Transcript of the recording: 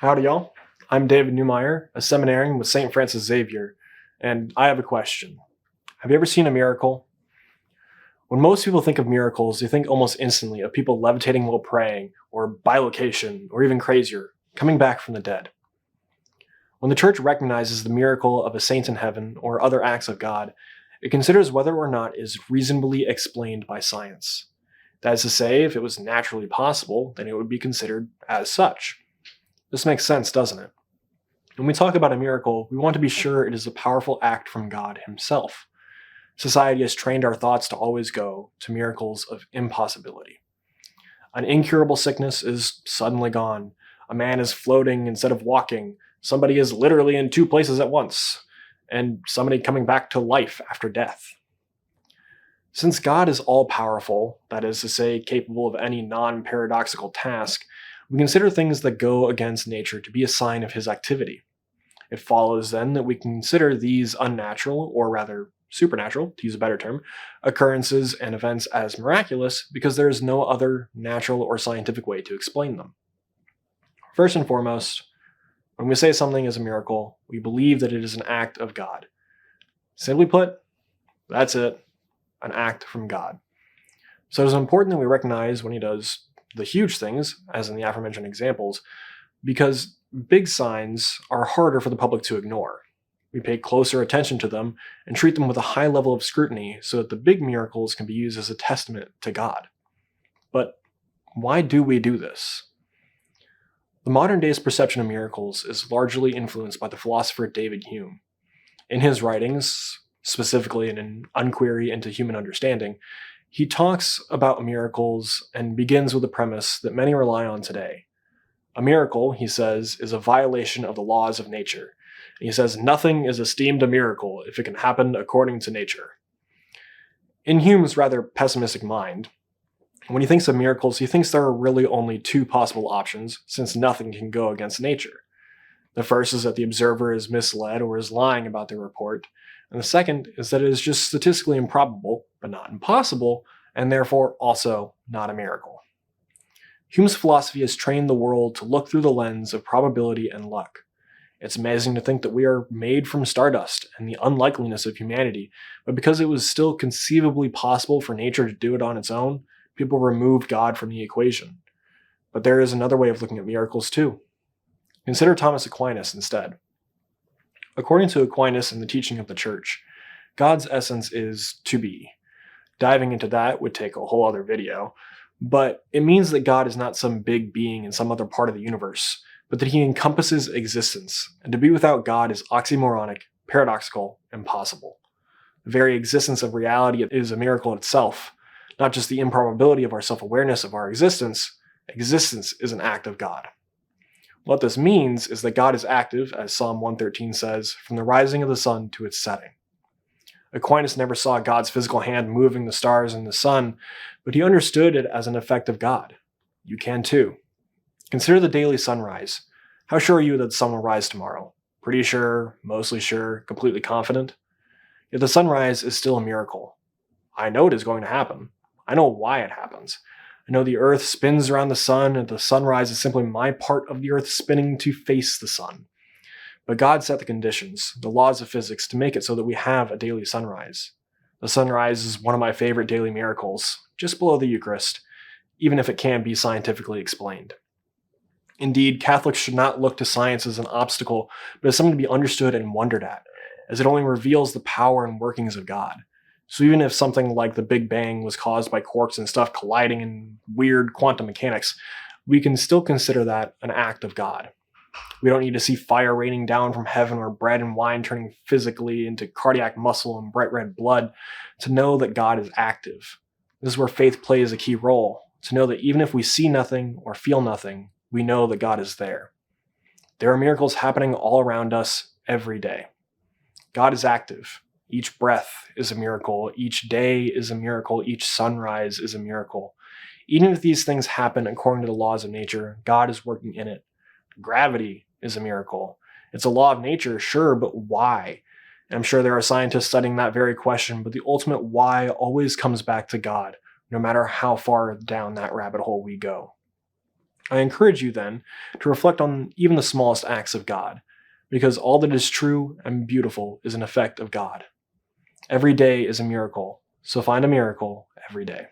Howdy, y'all. I'm David Neumaier, a seminarian with St. Francis Xavier, and I have a question. Have you ever seen a miracle? When most people think of miracles, they think almost instantly of people levitating while praying, or bilocation, or even crazier, coming back from the dead. When the Church recognizes the miracle of a saint in heaven or other acts of God, it considers whether or not it is reasonably explained by science. That is to say, if it was naturally possible, then it would be considered as such. This makes sense, doesn't it? When we talk about a miracle, we want to be sure it is a powerful act from God Himself. Society has trained our thoughts to always go to miracles of impossibility. An incurable sickness is suddenly gone. A man is floating instead of walking. Somebody is literally in two places at once. And somebody coming back to life after death. Since God is all-powerful, that is to say, capable of any non-paradoxical task, we consider things that go against nature to be a sign of His activity. It follows then that we consider these unnatural, or rather supernatural, to use a better term, occurrences and events as miraculous because there is no other natural or scientific way to explain them. First and foremost, when we say something is a miracle, we believe that it is an act of God. Simply put, that's it, an act from God. So it is important that we recognize when He does the huge things, as in the aforementioned examples, because big signs are harder for the public to ignore. We pay closer attention to them and treat them with a high level of scrutiny so that the big miracles can be used as a testament to God. But why do we do this? The modern day's perception of miracles is largely influenced by the philosopher David Hume. In his writings, specifically in an Inquiry into Human Understanding, he talks about miracles and begins with the premise that many rely on today. A miracle, he says, is a violation of the laws of nature. And he says nothing is esteemed a miracle if it can happen according to nature. In Hume's rather pessimistic mind, when he thinks of miracles, he thinks there are really only two possible options, since nothing can go against nature. The first is that the observer is misled or is lying about their report, and the second is that it is just statistically improbable, but not impossible, and therefore also not a miracle. Hume's philosophy has trained the world to look through the lens of probability and luck. It's amazing to think that we are made from stardust and the unlikeliness of humanity, but because it was still conceivably possible for nature to do it on its own, people removed God from the equation. But there is another way of looking at miracles too. Consider Thomas Aquinas instead. According to Aquinas and the teaching of the Church, God's essence is to be. Diving into that would take a whole other video, but it means that God is not some big being in some other part of the universe, but that He encompasses existence, and to be without God is oxymoronic, paradoxical, impossible. The very existence of reality is a miracle itself, not just the improbability of our self-awareness of our existence. Existence is an act of God. What this means is that God is active, as Psalm 113 says, from the rising of the sun to its setting. Aquinas never saw God's physical hand moving the stars and the sun, but he understood it as an effect of God. You can too. Consider the daily sunrise. How sure are you that the sun will rise tomorrow? Pretty sure, mostly sure, completely confident? Yet the sunrise is still a miracle. I know it is going to happen. I know why it happens. I know the earth spins around the sun, and the sunrise is simply my part of the earth spinning to face the sun. But God set the conditions, the laws of physics, to make it so that we have a daily sunrise. The sunrise is one of my favorite daily miracles, just below the Eucharist, even if it can be scientifically explained. Indeed, Catholics should not look to science as an obstacle, but as something to be understood and wondered at, as it only reveals the power and workings of God. So even if something like the Big Bang was caused by quarks and stuff colliding in weird quantum mechanics, we can still consider that an act of God. We don't need to see fire raining down from heaven or bread and wine turning physically into cardiac muscle and bright red blood to know that God is active. This is where faith plays a key role, to know that even if we see nothing or feel nothing, we know that God is there. There are miracles happening all around us every day. God is active. Each breath is a miracle. Each day is a miracle. Each sunrise is a miracle. Even if these things happen according to the laws of nature, God is working in it. Gravity is a miracle. It's a law of nature, sure, but why? And I'm sure there are scientists studying that very question, but the ultimate why always comes back to God, no matter how far down that rabbit hole we go. I encourage you then to reflect on even the smallest acts of God, because all that is true and beautiful is an effect of God. Every day is a miracle, so find a miracle every day.